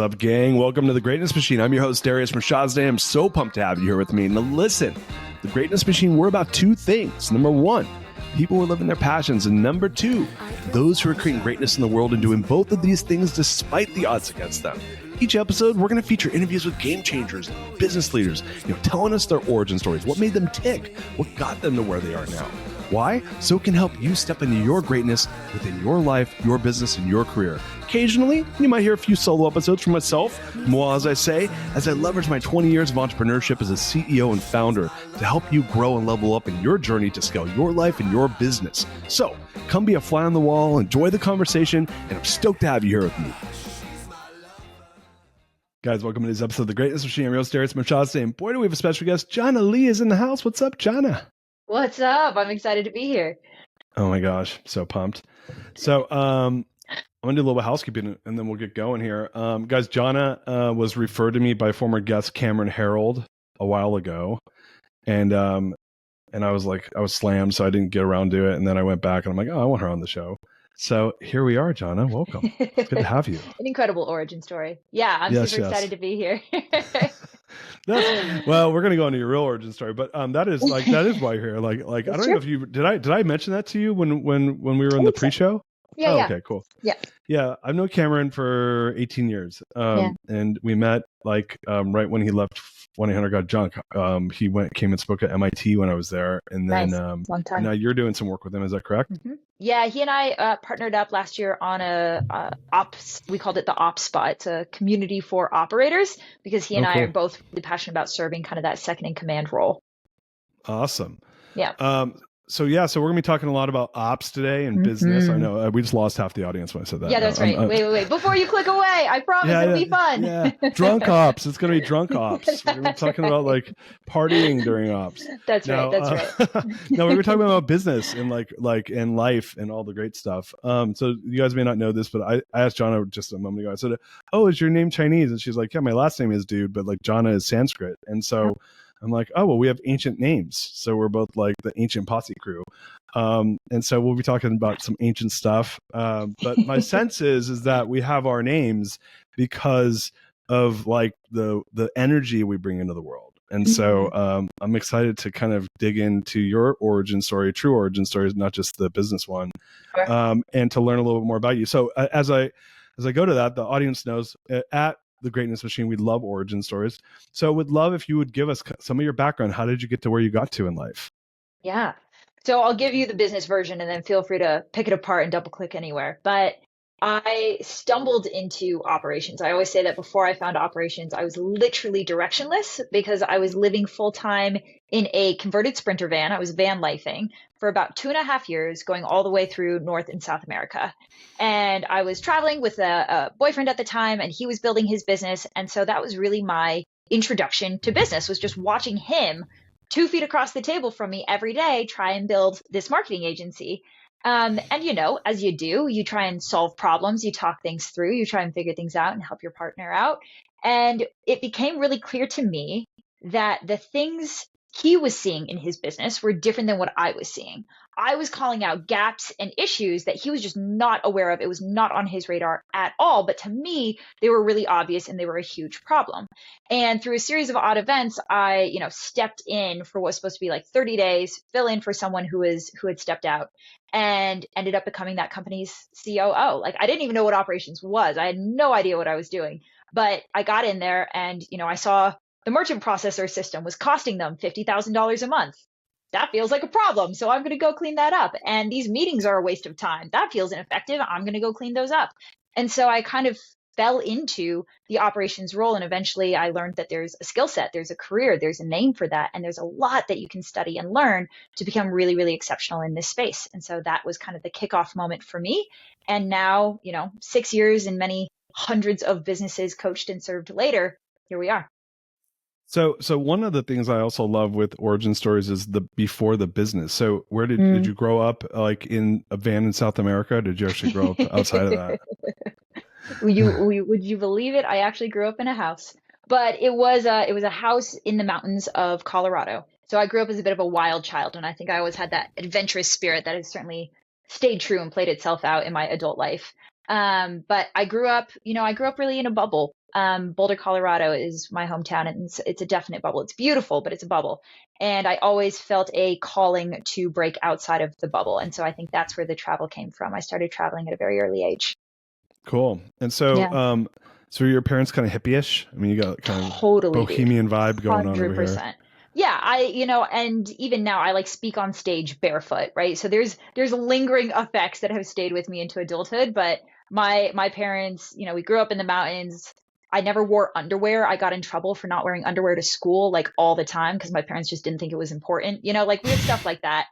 What's up, gang? Welcome to The Greatness Machine. I'm your host, Darius and Jhana. I'm so pumped to have you here with me. Now listen, The Greatness Machine, we're about two things. Number one, people who are living their passions. And number two, those who are creating greatness in the world and doing both of these things despite the odds against them. Each episode, we're going to feature interviews with game changers, business leaders, telling us their origin stories, what made them tick, what got them to where they are now. Why? So it can help you step into your greatness within your life, your business, and your career. Occasionally, you might hear a few solo episodes from myself, moi, as I leverage my 20 years of entrepreneurship as a CEO and founder to help you grow and level up in your journey to scale your life and your business. So come be a fly on the wall, enjoy the conversation, and I'm stoked to have you here with me. Guys, welcome to this episode of The Greatness Machine. I'm your host, Darius and Jhana, and boy, do we have a special guest. Jhana Li is in the house. What's up, Jhana? What's up? I'm excited to be here. Oh my gosh, so pumped. So I'm gonna do a little bit of housekeeping and then we'll get going here. Guys, Jhana was referred to me by former guest Cameron Harold a while ago. And I was slammed, so I didn't get around to it. And then I went back and I'm like, oh, I want her on the show. So here we are, Jhana. Welcome. It's good to have you. An incredible origin story. Yeah, I'm super excited to be here. Well, we're gonna go into your real origin story, but that is why you're here. Like I don't know if you did I mention that to you when we were in the pre-show? Yeah, yeah. Okay, cool. Yeah. I've known Cameron for 18 years. And we met right when he left 1-800 Got Junk. He came and spoke at MIT when I was there, and then long time. Now you're doing some work with him. Is that correct? Mm-hmm. Yeah, he and I partnered up last year on a ops. We called it the Ops Spot. It's a community for operators because he and I are both really passionate about serving kind of that second in command role. Awesome. Yeah. So we're gonna be talking a lot about ops today and business. I know we just lost half the audience when I said that. Yeah, that's right. Wait. Before you click away, I promise it'll be fun. Yeah, drunk ops. It's gonna be drunk ops. We're gonna be talking about like partying during ops. That's right. No, we were talking about business and like in life and all the great stuff. So you guys may not know this, but I asked Jhana just a moment ago. I said, "Oh, is your name Chinese?" And she's like, "Yeah, my last name is dude, but like Jhana is Sanskrit." And so I'm like, oh, well, we have ancient names. So we're both like the ancient posse crew. And so we'll be talking about some ancient stuff. But my sense is that we have our names because of like the energy we bring into the world. And so I'm excited to kind of dig into your origin story, true origin stories, not just the business one, and to learn a little bit more about you. So as I go to that, the audience knows at The Greatness Machine, we love origin stories. So would love if you would give us some of your background. How did you get to where you got to in life? Yeah. So I'll give you the business version and then feel free to pick it apart and double click anywhere. But I stumbled into operations. I always say that before I found operations, I was literally directionless because I was living full time in a converted Sprinter van. I was van lifing for about 2.5 years, going all the way through North and South America. And I was traveling with a boyfriend at the time, and he was building his business. And so that was really my introduction to business, was just watching him 2 feet across the table from me every day try and build this marketing agency. And as you do, you try and solve problems, you talk things through, you try and figure things out and help your partner out. And it became really clear to me that the things he was seeing in his business were different than what I was seeing. I was calling out gaps and issues that he was just not aware of. It was not on his radar at all. But to me, they were really obvious and they were a huge problem. And through a series of odd events, I, stepped in for what was supposed to be like 30 days, fill in for someone who had stepped out, and ended up becoming that company's COO. Like, I didn't even know what operations was. I had no idea what I was doing. But I got in there and, I saw the merchant processor system was costing them $50,000 a month. That feels like a problem. So I'm going to go clean that up. And these meetings are a waste of time. That feels ineffective. I'm going to go clean those up. And so I kind of fell into the operations role. And eventually I learned that there's a skill set, there's a career, there's a name for that. And there's a lot that you can study and learn to become really, really exceptional in this space. And so that was kind of the kickoff moment for me. And now, 6 years and many hundreds of businesses coached and served later, here we are. So one of the things I also love with origin stories is the before the business. So where did you grow up, like in a van in South America? Or did you actually grow up outside of that? Would you believe it? I actually grew up in a house, but it was a house in the mountains of Colorado. So I grew up as a bit of a wild child, and I think I always had that adventurous spirit that has certainly stayed true and played itself out in my adult life. But I grew up really in a bubble. Boulder, Colorado is my hometown, and it's a definite bubble. It's beautiful, but it's a bubble. And I always felt a calling to break outside of the bubble. And so I think that's where the travel came from. I started traveling at a very early age. Cool. And so, Yeah. so your parents kind of hippie-ish? I mean, you got kind of Totally, dude. bohemian vibe going on over here. 100%. Yeah, and even now I like speak on stage barefoot, right? So there's lingering effects that have stayed with me into adulthood, but my parents, we grew up in the mountains. I never wore underwear. I got in trouble for not wearing underwear to school like all the time because my parents just didn't think it was important, like weird stuff like that.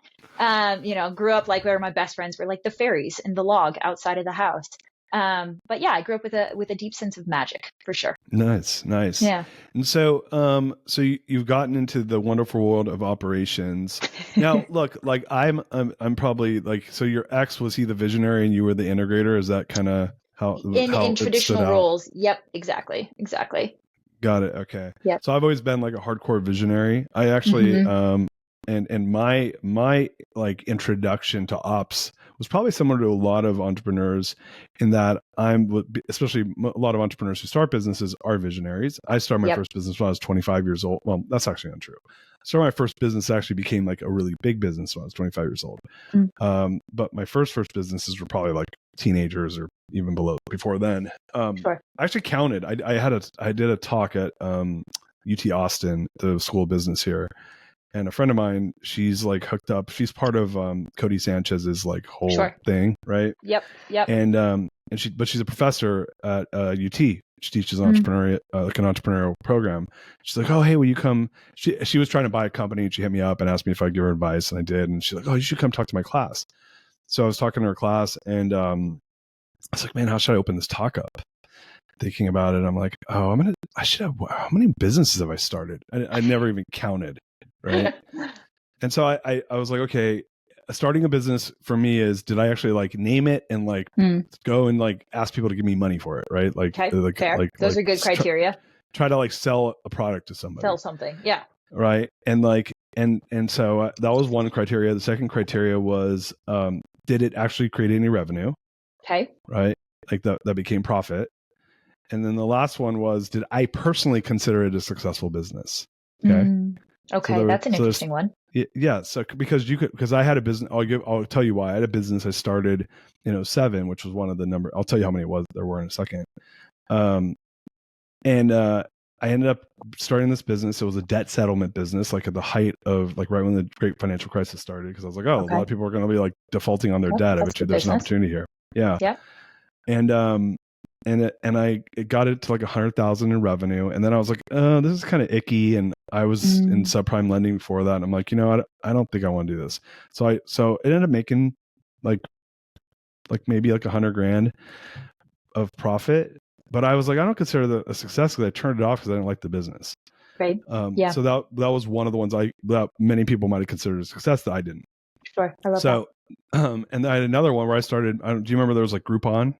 Grew up like where my best friends were like the fairies and the log outside of the house. But yeah, I grew up with a deep sense of magic for sure. Nice. Yeah. And so, you've gotten into the wonderful world of operations. Now, look, like I'm probably like, so your ex, was he the visionary and you were the integrator? Is that kind of how In it stood traditional out? roles. Yep, exactly. Got it. Okay. Yep. So I've always been like a hardcore visionary. I actually, and my like introduction to ops was probably similar to a lot of entrepreneurs in that especially a lot of entrepreneurs who start businesses are visionaries. I started my first business when I was 25 years old. Well, that's actually untrue. So my first business actually became like a really big business when I was 25 years old. But my first businesses were probably like teenagers or even below before then. Sure. I actually counted. I did a talk at UT Austin, the school of business here. And a friend of mine, she's like hooked up. She's part of Cody Sanchez's like whole thing, right? Yep. And she's a professor at UT. She teaches like an entrepreneurial program. She's like, oh, hey, will you come? She was trying to buy a company, and she hit me up and asked me if I'd give her advice, and I did. And she's like, oh, you should come talk to my class. So I was talking to her class, and I was like, man, how should I open this talk up? Thinking about it, I'm like, oh, I should have. How many businesses have I started? I never even counted. Right. And so I was like, okay, starting a business for me is, did I actually like name it and like go and like ask people to give me money for it? Right. Like, fair. Those are good criteria. Try to like sell a product to somebody. Sell something. Yeah. Right. And like, and so that was one criteria. The second criteria was, did it actually create any revenue? Okay. Right. Like that became profit. And then the last one was, did I personally consider it a successful business? Okay. Okay, so that's an interesting one. Yeah, so because I had a business, I'll tell you why. I had a business I started in 2007, which was one of the number. I'll tell you how many there were in a second. And I ended up starting this business. It was a debt settlement business, like at the height of like right when the great financial crisis started. Because I was like, a lot of people are going to be like defaulting on their debt. I bet you there's an opportunity here. Yeah. And I got it to like 100,000 in revenue, and then I was like, this is kind of icky. And I was in subprime lending before that, and I'm like, I don't think I want to do this. So it ended up making like maybe like 100 grand of profit, but I was like, I don't consider that a success because I turned it off because I didn't like the business. Right. So that was one of the ones that many people might have considered a success that I didn't. Sure, I love that. And I had another one where I started. Do you remember there was like Groupon?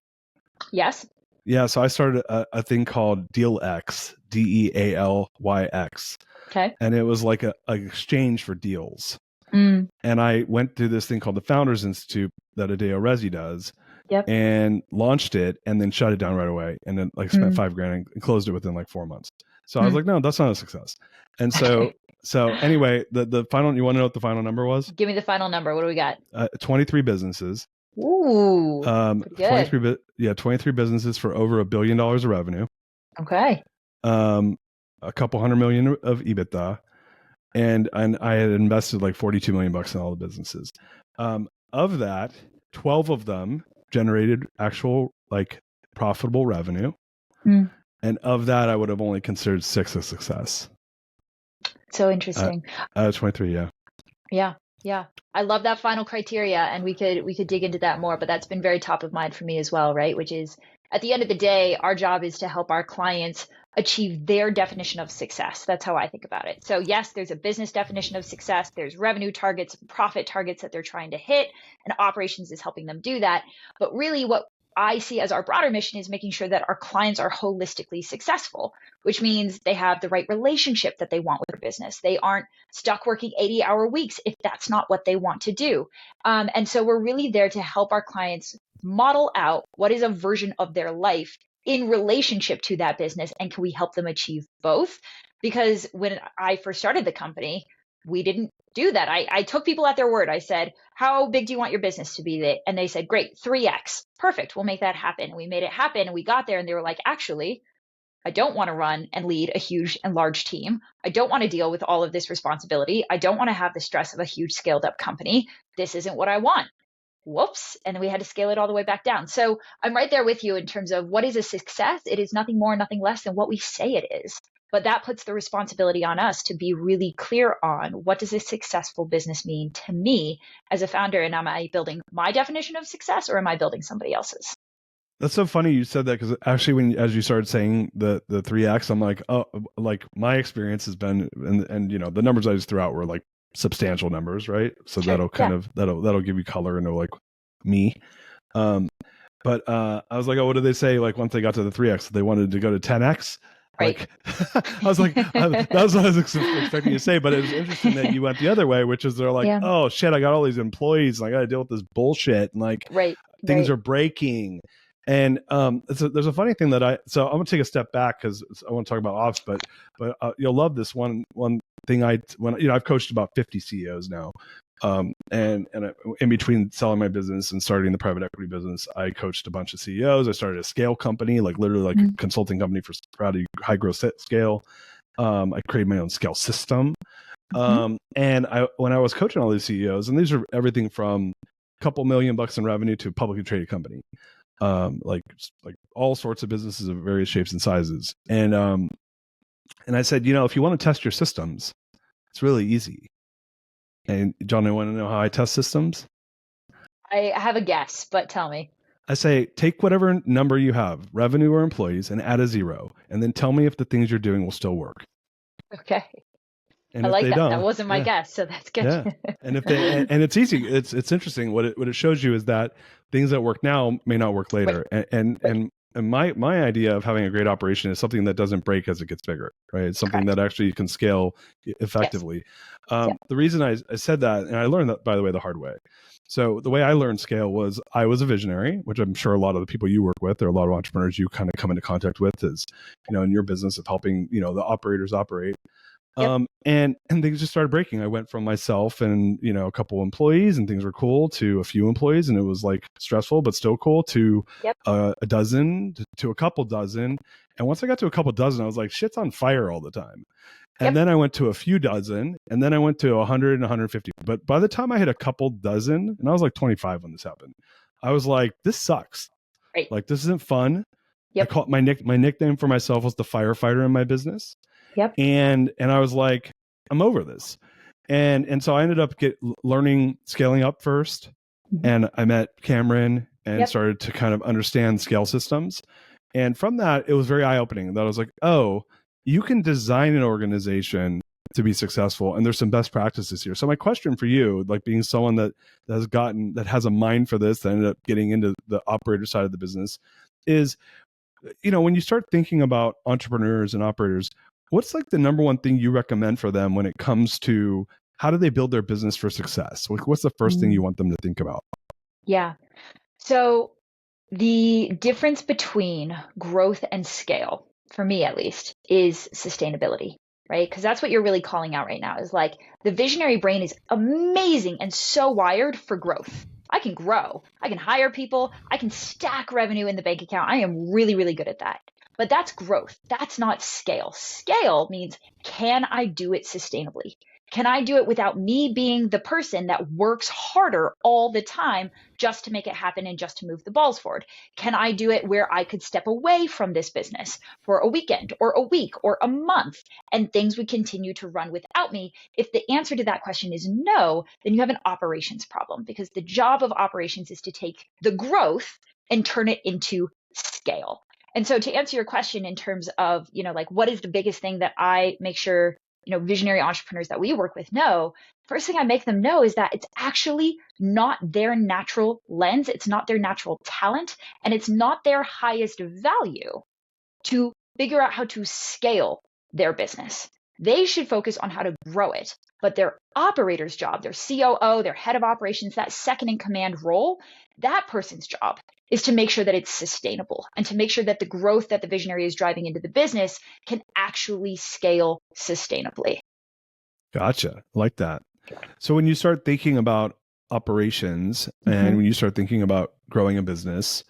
Yes. Yeah, so I started a thing called DealX, DealYX. Okay. And it was like an exchange for deals. And I went through this thing called the Founders Institute that Adeo Rezi does. Yep. And launched it and then shut it down right away. And then like spent $5,000 and closed it within like 4 months. So I was like, no, that's not a success. And so anyway, the final, you want to know what the final number was? Give me the final number. What do we got? 23 businesses. Ooh, 23 businesses for over $1 billion of revenue. Okay. A couple $100 million of EBITDA, and I had invested like $42 million in all the businesses. Of that, 12 of them generated actual like profitable revenue, and of that, I would have only considered 6 a success. So interesting. 23, yeah. Yeah. Yeah. I love that final criteria, and we could dig into that more, but that's been very top of mind for me as well, right? Which is at the end of the day, our job is to help our clients achieve their definition of success. That's how I think about it. So yes, there's a business definition of success. There's revenue targets, profit targets that they're trying to hit, and operations is helping them do that. But really what I see as our broader mission is making sure that our clients are holistically successful, which means they have the right relationship that they want with their business. They aren't stuck working 80-hour weeks if that's not what they want to do. And so we're really there to help our clients model out what is a version of their life in relationship to that business, and can we help them achieve both? Because when I first started the company, we didn't do that. I took people at their word. I said, how big do you want your business to be? And they said, great, 3x. Perfect. We'll make that happen. We made it happen, and we got there, and they were like, actually, I don't want to run and lead a huge and large team. I don't want to deal with all of this responsibility. I don't want to have the stress of a huge scaled up company. This isn't what I want. Whoops. And then we had to scale it all the way back down. So I'm right there with you in terms of what is a success. It is nothing more, nothing less than what we say it is. But that puts the responsibility on us to be really clear on what does a successful business mean to me as a founder? And am I building my definition of success, or am I building somebody else's? That's so funny you said that, because actually, as you started saying the 3x, I'm like, oh, like my experience has been, and you know, the numbers I just threw out were like substantial numbers, right? So Sure. that'll kind of that'll give you color into like me. But I was like, oh, what did they say? Like once they got to the 3x, they wanted to go to 10x. Right. Like, I was like, that was what I was expecting you to say. But it was interesting that you went the other way, which is they're like, Yeah. oh shit, I got all these employees and I got to deal with this bullshit, and like things are breaking. And there's a funny thing that so I'm gonna take a step back because I want to talk about ops, but you'll love this one thing. I've coached about 50 CEOs now, and in between selling my business and starting the private equity business, I coached a bunch of CEOs. I started a scale company, like literally like a consulting company for high growth scale. I created my own scale system, and when I was coaching all these CEOs, and these are everything from a couple $1 million in revenue to a publicly traded company. Like all sorts of businesses of various shapes and sizes. And I said, you know, if you want to test your systems, it's really easy. And John, I want to know how I test systems. I have a guess, but tell me. I say, take whatever number you have, revenue or employees, and add a 0, and then tell me if the things you're doing will still work. Okay. And I if like they that. don't, That wasn't my guess, so that's good. Yeah. And if they and it's easy. It's interesting. What it shows you is that things that work now may not work later. Right. And my idea of having a great operation is something that doesn't break as it gets bigger, right? It's something that actually can scale effectively. Yes. The reason I said that, and I learned that, by the way, the hard way. So the way I learned scale was I was a visionary, which I'm sure a lot of the people you work with, or a lot of entrepreneurs you kind of come into contact with, is, you know, in your business of helping, you know, the operators operate. Yep. And things just started breaking. I went from myself and, you know, a couple employees and things were cool, to a few employees and it was like stressful but still cool, to a dozen, to a couple dozen. And once I got to a couple dozen, I was like, shit's on fire all the time. And then I went to a few dozen, and then I went to 100 and 150. But by the time I hit a couple dozen, and I was like 25 when this happened, I was like, this sucks. Right. Like, this isn't fun. Yep. I called my nickname for myself was the firefighter in my business. Yep. And I was like, I'm over this. And so I ended up learning scaling up first. Mm-hmm. And I met Cameron and started to kind of understand scale systems. And from that, it was very eye-opening that I was like, oh, you can design an organization to be successful. And there's some best practices here. So my question for you, like being someone that has a mind for this, that ended up getting into the operator side of the business, is, you know, when you start thinking about entrepreneurs and operators, what's like the number one thing you recommend for them when it comes to how do they build their business for success? What's the first thing you want them to think about? Yeah. So the difference between growth and scale, for me at least, is sustainability, right? Because that's what you're really calling out right now, is like the visionary brain is amazing and so wired for growth. I can grow. I can hire people. I can stack revenue in the bank account. I am really, really good at that. But that's growth. That's not scale. Scale means, can I do it sustainably? Can I do it without me being the person that works harder all the time just to make it happen and just to move the balls forward? Can I do it where I could step away from this business for a weekend or a week or a month and things would continue to run without me? If the answer to that question is no, then you have an operations problem, because the job of operations is to take the growth and turn it into scale. And so to answer your question in terms of, you know, like what is the biggest thing that I make sure, you know, visionary entrepreneurs that we work with know, first thing I make them know is that it's actually not their natural lens. It's not their natural talent, and it's not their highest value to figure out how to scale their business. They should focus on how to grow it. But their operator's job, their COO, their head of operations, that second in command role, that person's job is to make sure that it's sustainable and to make sure that the growth that the visionary is driving into the business can actually scale sustainably. Gotcha. Like that. So when you start thinking about operations and when you start thinking about growing a business,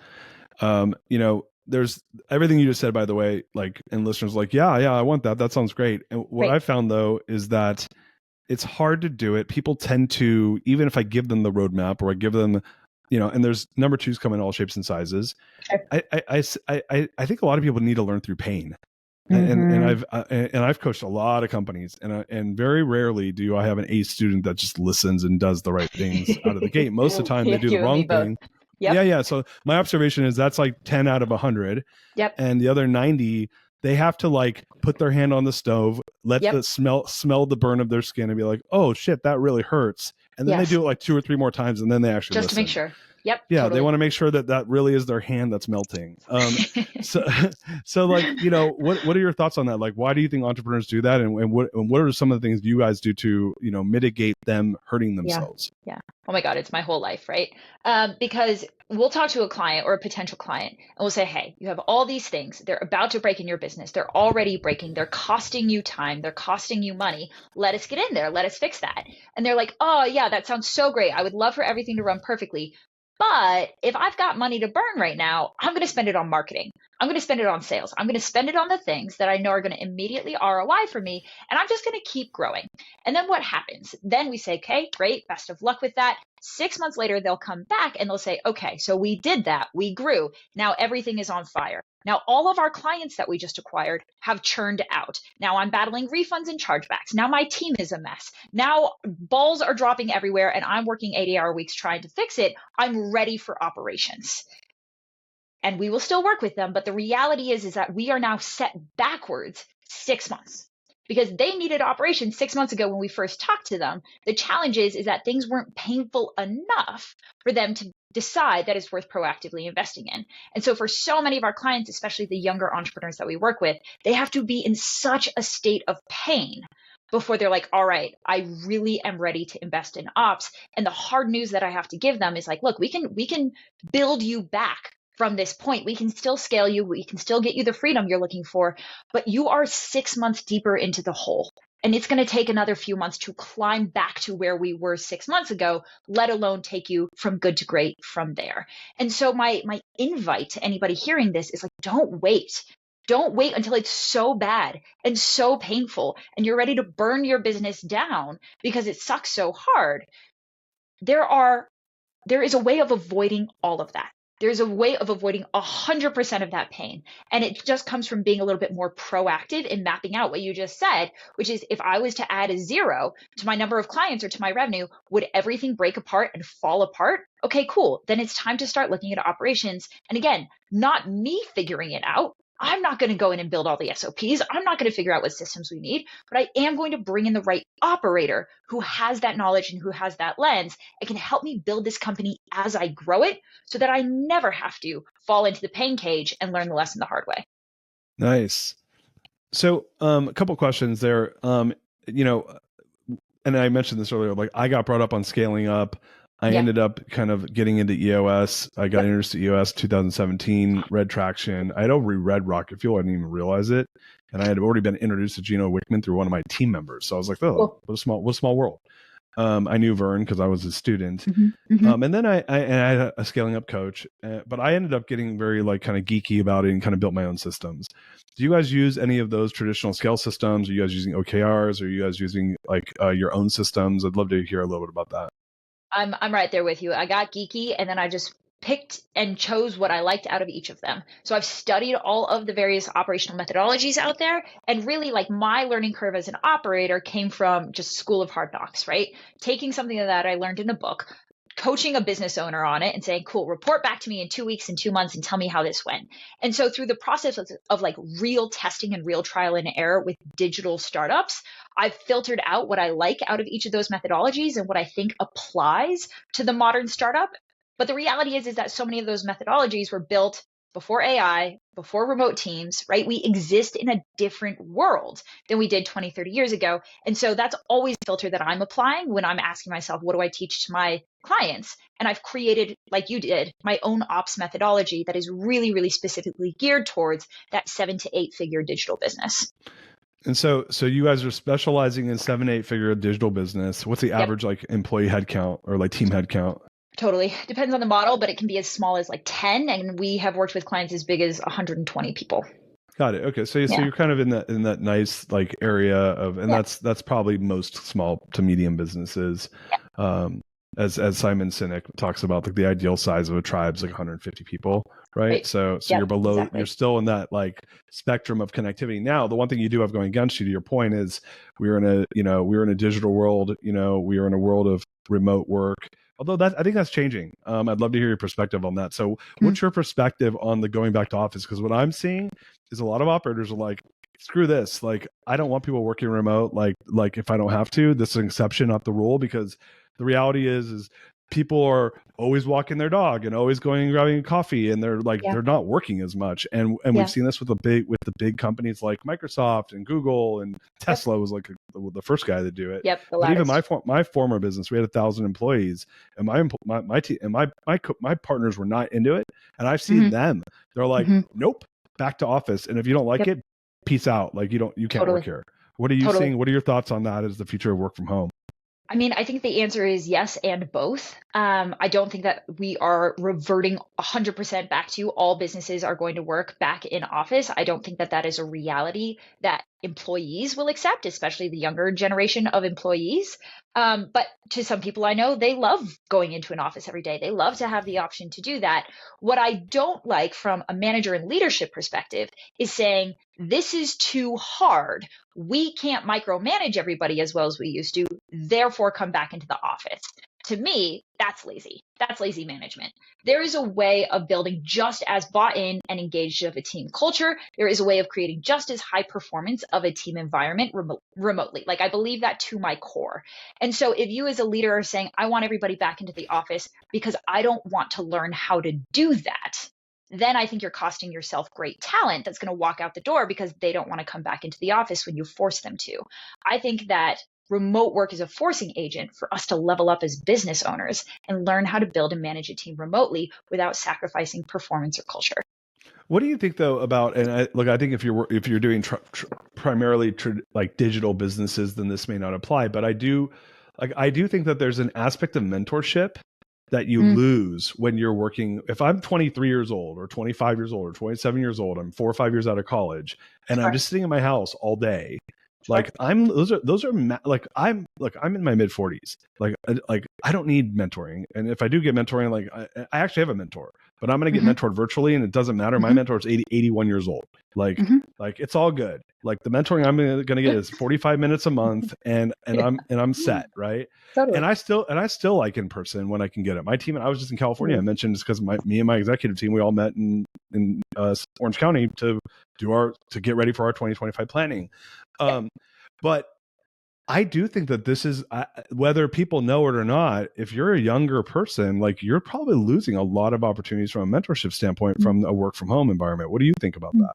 there's everything you just said, by the way, like, and listeners like, yeah, I want that. That sounds great. And what I found though, is that it's hard to do it. People tend to, even if I give them the roadmap or I give them, and there's number twos come in all shapes and sizes. I think a lot of people need to learn through pain. And I've coached a lot of companies, and very rarely do I have an A student that just listens and does the right things out of the gate. Most of the time, they do the wrong thing. Yep. Yeah. So my observation is that's like 10 out of 100. Yep. And the other 90, they have to like put their hand on the stove, let the smell the burn of their skin, and be like, "Oh shit, that really hurts." And then they do it like 2 or 3 more times, and then they actually just listen. To make sure. Yep. Yeah, totally. They want to make sure that really is their hand that's melting. So like, what are your thoughts on that? Like, why do you think entrepreneurs do that, and what are some of the things you guys do to mitigate them hurting themselves? Yeah. Oh my God, it's my whole life, right? Because we'll talk to a client or a potential client, and we'll say, "Hey, you have all these things. They're about to break in your business. They're already breaking. They're costing you time. They're costing you money. Let us get in there. Let us fix that." And they're like, "Oh yeah, that sounds so great. I would love for everything to run perfectly. But if I've got money to burn right now, I'm going to spend it on marketing. I'm going to spend it on sales. I'm going to spend it on the things that I know are going to immediately ROI for me. And I'm just going to keep growing." And then what happens? Then we say, "Okay, great. Best of luck with that." 6 months later, they'll come back and they'll say, "Okay, so we did that. We grew. Now everything is on fire. Now all of our clients that we just acquired have churned out. Now I'm battling refunds and chargebacks. Now my team is a mess. Now balls are dropping everywhere and I'm working 80-hour weeks trying to fix it. I'm ready for operations." And we will still work with them. But the reality is that we are now set backwards 6 months because they needed operations 6 months ago when we first talked to them. The challenge is that things weren't painful enough for them to decide that it's worth proactively investing in. And so for so many of our clients, especially the younger entrepreneurs that we work with, they have to be in such a state of pain before they're like, "All right, I really am ready to invest in ops." And the hard news that I have to give them is like, "Look, we can build you back from this point. We can still scale you. We can still get you the freedom you're looking for, but you are 6 months deeper into the hole. And it's going to take another few months to climb back to where we were 6 months ago, let alone take you from good to great from there." And so my invite to anybody hearing this is like, don't wait. Don't wait until it's so bad and so painful and you're ready to burn your business down because it sucks so hard. There is a way of avoiding all of that. There's a way of avoiding 100% of that pain. And it just comes from being a little bit more proactive in mapping out what you just said, which is if I was to add a 0 to my number of clients or to my revenue, would everything break apart and fall apart? Okay, cool. Then it's time to start looking at operations. And again, not me figuring it out. I'm not going to go in and build all the SOPs. I'm not going to figure out what systems we need, but I am going to bring in the right operator who has that knowledge and who has that lens and can help me build this company as I grow it so that I never have to fall into the pain cage and learn the lesson the hard way. Nice. So a couple questions there. And I mentioned this earlier, like I got brought up on scaling up. I ended up kind of getting into EOS. I got introduced to EOS 2017, read Traction. I had already read Rocket Fuel. I didn't even realize it. And I had already been introduced to Gino Wickman through one of my team members. So I was like, oh, what a small world. I knew Vern because I was a student. And then I had a scaling up coach, but I ended up getting very like kind of geeky about it and kind of built my own systems. Do you guys use any of those traditional scale systems? Are you guys using OKRs? Are you guys using like your own systems? I'd love to hear a little bit about that. I'm right there with you. I got geeky and then I just picked and chose what I liked out of each of them. So I've studied all of the various operational methodologies out there. And really like my learning curve as an operator came from just School of Hard Knocks, right? Taking something that I learned in a book, coaching a business owner on it and saying, "Cool, report back to me in 2 weeks and 2 months and tell me how this went." And so through the process of like real testing and real trial and error with digital startups, I've filtered out what I like out of each of those methodologies and what I think applies to the modern startup. But the reality is that so many of those methodologies were built before AI, before remote teams, right? We exist in a different world than we did 20, 30 years ago. And so that's always a filter that I'm applying when I'm asking myself, what do I teach to my clients? And I've created, like you did, my own ops methodology that is really, really specifically geared towards that 7 to 8 figure digital business. And so you guys are specializing in 7, 8 figure digital business. What's the Yep. average like employee headcount or like team headcount? Totally. Depends on the model, but it can be as small as like 10. And we have worked with clients as big as 120 people. Got it. Okay. So Yeah. you're kind of in that nice like area of, and Yeah. that's probably most small to medium businesses. Um, as Simon Sinek talks about, like the ideal size of a tribe is like 150 people, right? Right. So Yep, you're below, exactly. you're still in that like spectrum of connectivity. Now, the one thing you do have going against you, to your point, is we're in a digital world. We are in a world of remote work. Although I think that's changing. I'd love to hear your perspective on that. So, what's your perspective on the going back to office? Because what I'm seeing is a lot of operators are like, screw this. Like, I don't want people working remote. Like if I don't have to, this is an exception, not the rule. Because the reality is people are always walking their dog and always going and grabbing coffee, and they're like, Yeah. they're not working as much. And Yeah. we've seen this with the big companies like Microsoft and Google, and Tesla was like the first guy to do it. Yep. The But even loudest. my former business, we had 1,000 employees, and my team and my partners were not into it. And I've seen them. They're like, nope, back to office. And if you don't like Yep. it, peace out. Like you can't Totally. work here. What are you Totally. seeing? What are your thoughts on that as the future of work from home? I mean, I think the answer is yes and both. I don't think that we are reverting 100% back to all businesses are going to work back in office. I don't think that that is a reality that employees will accept, especially the younger generation of employees. But to some people I know, they love going into an office every day. They love to have the option to do that. What I don't like from a manager and leadership perspective is saying, this is too hard. We can't micromanage everybody as well as we used to, therefore come back into the office. To me, that's lazy. That's lazy management. There is a way of building just as bought in and engaged of a team culture. There is a way of creating just as high performance of a team environment remotely. Like, I believe that to my core. And so if you as a leader are saying, I want everybody back into the office because I don't want to learn how to do that, then I think you're costing yourself great talent that's going to walk out the door because they don't want to come back into the office when you force them to. I think that remote work is a forcing agent for us to level up as business owners and learn how to build and manage a team remotely without sacrificing performance or culture. What do you think though about, and I think if you're doing primarily like digital businesses, then this may not apply. But I do think that there's an aspect of mentorship that you lose when you're working. If I'm 23 years old or 25 years old or 27 years old, I'm 4 or 5 years out of college, and I'm just sitting in my house all day. Like those are like I'm in my mid 40s. Like I don't need mentoring, and if I do get mentoring, like I actually have a mentor, but I'm gonna get mentored virtually, and it doesn't matter. My mentor is 81 years old. Like it's all good. Like the mentoring I'm gonna get is 45 minutes a month, and I'm set, right? Totally. And I still like in person when I can get it. My team, and I was just in California. I mentioned just because me and my executive team, we all met in Orange County to get ready for our 2025 planning. But I do think that this is, whether people know it or not, if you're a younger person, like you're probably losing a lot of opportunities from a mentorship standpoint from a work from home environment. What do you think about that?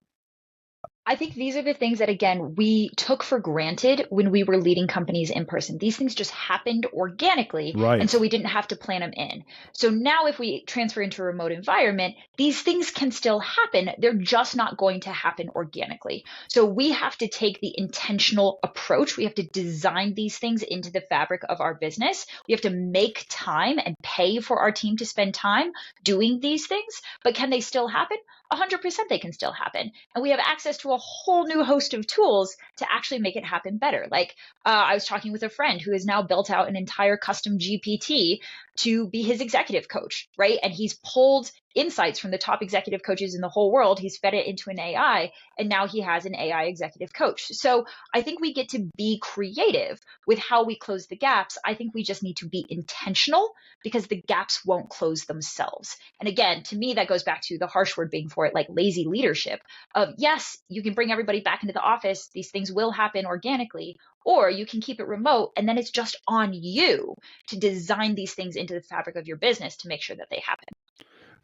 I think these are the things that, again, we took for granted when we were leading companies in person. These things just happened organically. Right. And so we didn't have to plan them in. So now if we transfer into a remote environment, these things can still happen. They're just not going to happen organically. So we have to take the intentional approach. We have to design these things into the fabric of our business. We have to make time and pay for our team to spend time doing these things. But can they still happen? 100% they can still happen. And we have access to a whole new host of tools to actually make it happen better. Like I was talking with a friend who has now built out an entire custom GPT to be his executive coach, right? And he's pulled insights from the top executive coaches in the whole world. He's fed it into an AI, and now he has an AI executive coach. So I think we get to be creative with how we close the gaps. I think we just need to be intentional because the gaps won't close themselves. And again, to me, that goes back to the harsh word being for it, like lazy leadership of, yes, you can bring everybody back into the office. These things will happen organically, or you can keep it remote. And then it's just on you to design these things into the fabric of your business to make sure that they happen.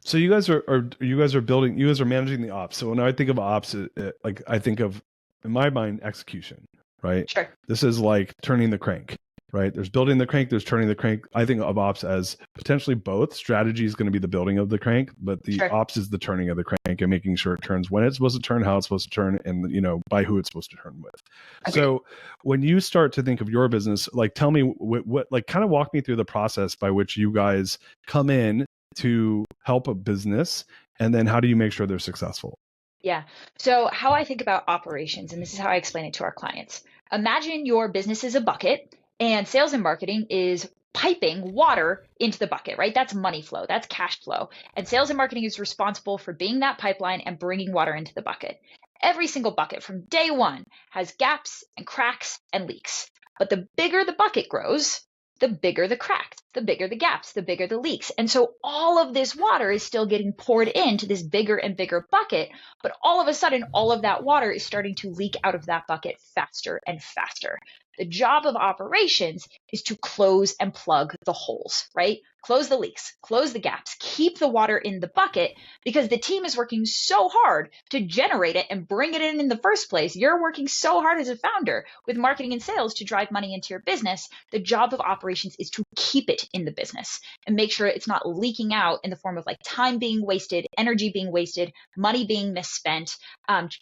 So you guys are building, you guys are managing the ops. So when I think of ops, like I think of, in my mind, execution, right? Sure. This is like turning the crank, right? There's building the crank, there's turning the crank. I think of ops as potentially both. Strategy is going to be the building of the crank, but the Sure. ops is the turning of the crank and making sure it turns when it's supposed to turn, how it's supposed to turn, and by who it's supposed to turn with. Agreed. So when you start to think of your business, like tell me what like kind of walk me through the process by which you guys come in to help a business, and then how do you make sure they're successful? Yeah. So how I think about operations, and this is how I explain it to our clients. Imagine your business is a bucket and sales and marketing is piping water into the bucket, right? That's money flow, that's cash flow. And sales and marketing is responsible for being that pipeline and bringing water into the bucket. Every single bucket from day one has gaps and cracks and leaks. But the bigger the bucket grows, the bigger the cracks, the bigger the gaps, the bigger the leaks. And so all of this water is still getting poured into this bigger and bigger bucket, but all of a sudden, all of that water is starting to leak out of that bucket faster and faster. The job of operations is to close and plug the holes, right? Close the leaks, close the gaps, keep the water in the bucket because the team is working so hard to generate it and bring it in the first place. You're working so hard as a founder with marketing and sales to drive money into your business. The job of operations is to keep it in the business and make sure it's not leaking out in the form of like time being wasted, energy being wasted, money being misspent,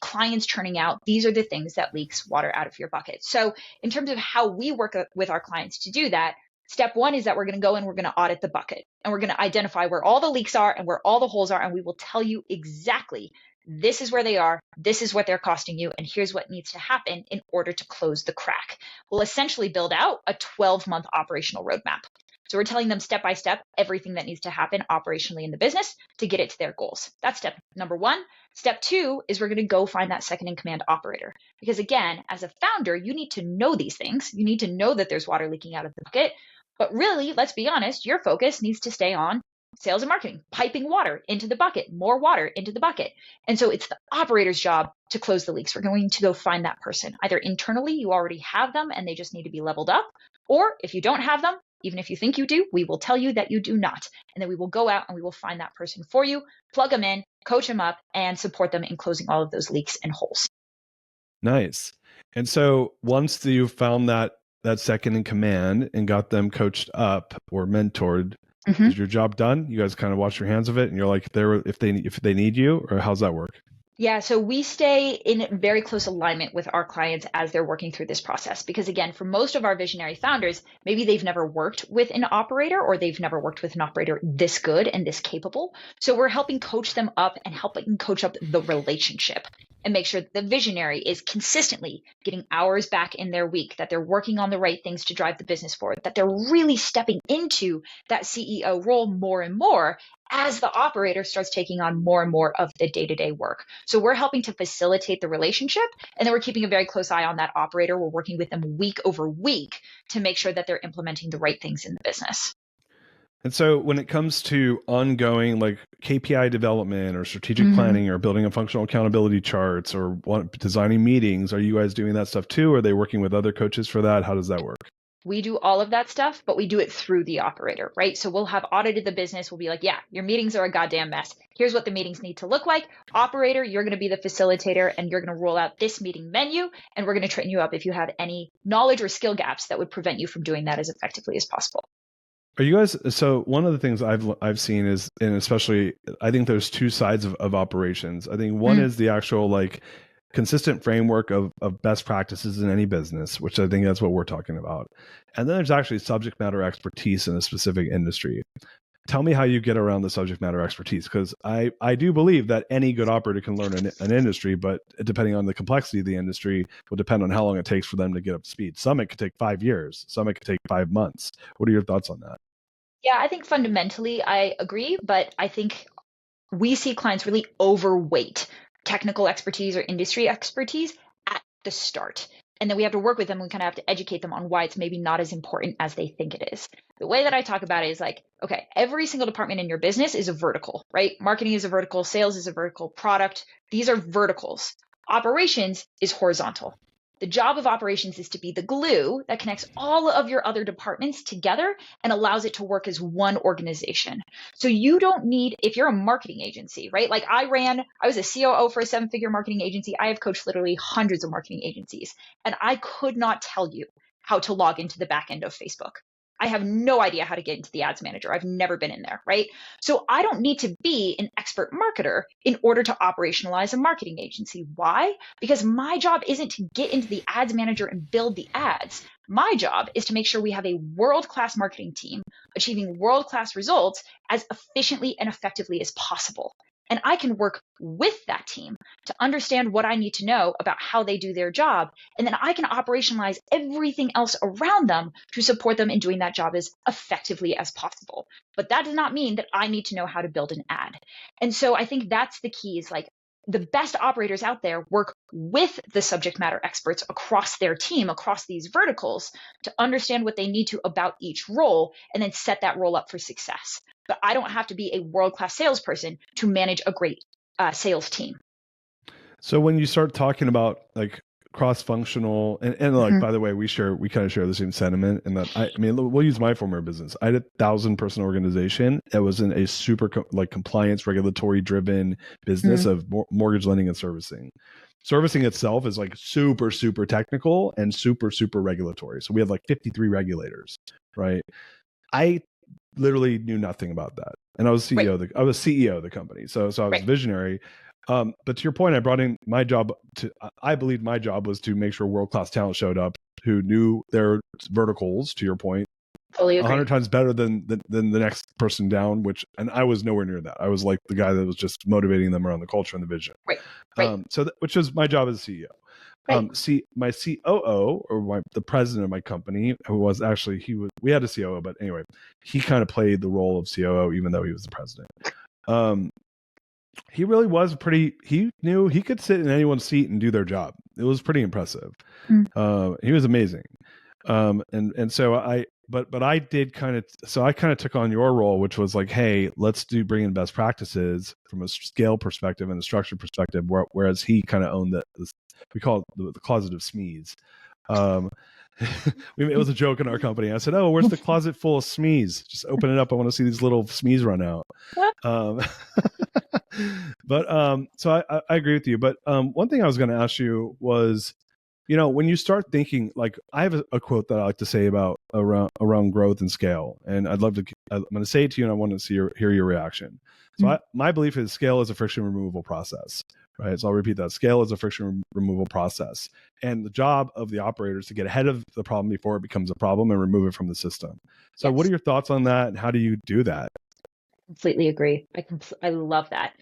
clients churning out. These are the things that leaks water out of your bucket. So in terms of how we work with our clients to do that, step one is that we're going to go and we're going to audit the bucket and we're going to identify where all the leaks are and where all the holes are. And we will tell you exactly this is where they are. This is what they're costing you. And here's what needs to happen in order to close the crack. We'll essentially build out a 12-month operational roadmap. So we're telling them step by step everything that needs to happen operationally in the business to get it to their goals. That's step number one. Step two is we're going to go find that second in command operator. Because again, as a founder, you need to know these things. You need to know that there's water leaking out of the bucket. But really, let's be honest, your focus needs to stay on sales and marketing, piping water into the bucket, more water into the bucket. And so it's the operator's job to close the leaks. We're going to go find that person. Either internally, you already have them and they just need to be leveled up. Or if you don't have them, even if you think you do, we will tell you that you do not. And then we will go out and we will find that person for you, plug them in, coach them up, and support them in closing all of those leaks and holes. Nice. And so once you've found that second in command and got them coached up or mentored, is your job done? You guys kind of wash your hands of it and you're like there if they need you, or how's that work? Yeah, so we stay in very close alignment with our clients as they're working through this process. Because again, for most of our visionary founders, maybe they've never worked with an operator or they've never worked with an operator this good and this capable. So we're helping coach them up and helping coach up the relationship and make sure that the visionary is consistently getting hours back in their week, that they're working on the right things to drive the business forward, that they're really stepping into that CEO role more and more as the operator starts taking on more and more of the day-to-day work. So we're helping to facilitate the relationship, and then we're keeping a very close eye on that operator. We're working with them week over week to make sure that they're implementing the right things in the business. And so when it comes to ongoing like KPI development or strategic planning or building a functional accountability charts or designing meetings, are you guys doing that stuff too? Are they working with other coaches for that? How does that work? We do all of that stuff, but we do it through the operator, right? So we'll have audited the business. We'll be like, yeah, your meetings are a goddamn mess. Here's what the meetings need to look like. Operator, you're going to be the facilitator and you're going to roll out this meeting menu. And we're going to train you up if you have any knowledge or skill gaps that would prevent you from doing that as effectively as possible. Are you guys, so one of the things I've seen is, and especially, I think there's two sides of operations. I think one is the actual like consistent framework of best practices in any business, which I think that's what we're talking about. And then there's actually subject matter expertise in a specific industry. Tell me how you get around the subject matter expertise, because I do believe that any good operator can learn an industry, but depending on the complexity of the industry will depend on how long it takes for them to get up to speed. Some it could take 5 years, some it could take 5 months. What are your thoughts on that? Yeah, I think fundamentally I agree, but I think we see clients really overweight technical expertise or industry expertise at the start. And then we have to work with them. We kind of have to educate them on why it's maybe not as important as they think it is. The way that I talk about it is like, okay, every single department in your business is a vertical, right? Marketing is a vertical, sales is a vertical, product. These are verticals. Operations is horizontal. The job of operations is to be the glue that connects all of your other departments together and allows it to work as one organization. So you don't need, if you're a marketing agency, right? Like I was a COO for a 7-figure marketing agency. I have coached literally hundreds of marketing agencies, and I could not tell you how to log into the back end of Facebook. I have no idea how to get into the ads manager. I've never been in there, right? So I don't need to be an expert marketer in order to operationalize a marketing agency. Why? Because my job isn't to get into the ads manager and build the ads. My job is to make sure we have a world-class marketing team achieving world-class results as efficiently and effectively as possible. And I can work with that team to understand what I need to know about how they do their job. And then I can operationalize everything else around them to support them in doing that job as effectively as possible. But that does not mean that I need to know how to build an ad. And so I think that's the key, is like the best operators out there work with the subject matter experts across their team, across these verticals, to understand what they need to about each role and then set that role up for success. But I don't have to be a world-class salesperson to manage a great sales team. So when you start talking about like cross-functional and like, by the way, we kind of share the same sentiment, and that I mean, we'll use my former business. I had a 1,000-person organization. It was in a super like compliance, regulatory driven business of mortgage lending and servicing. Servicing itself is like super, super technical and super, super regulatory. So we had like 53 regulators, right? I literally knew nothing about that, and I was CEO. I was CEO of the company, so I was visionary. But to your point, I brought in my job I believed my job was to make sure world-class talent showed up who knew their verticals, to your point, Fully agree. 100 times better than the next person down, and I was nowhere near that. I was like the guy that was just motivating them around the culture and the vision. Which was my job as a CEO. My COO, or the president of my company, who was actually, we had a COO, but anyway, he kind of played the role of COO, even though he was the president. He really was he knew he could sit in anyone's seat and do their job. It was pretty impressive. He was amazing. And so I kind of took on your role, which was like, hey, let's bring in best practices from a scale perspective and a structure perspective, whereas he kind of owned we call it the closet of SMEs. It was a joke in our company. I said, "Oh, where's the closet full of SMEs? Just open it up. I want to see these little SMEs run out." So I agree with you. But one thing I was going to ask you was, when you start thinking, like, I have a quote that I like to say about around growth and scale, and I'm going to say it to you, and I want to hear your reaction. So my belief is scale is a friction removal process. Right. So I'll repeat that. Scale is a friction removal process. And the job of the operator is to get ahead of the problem before it becomes a problem and remove it from the system. So what are your thoughts on that? And how do you do that? Completely agree. I love that.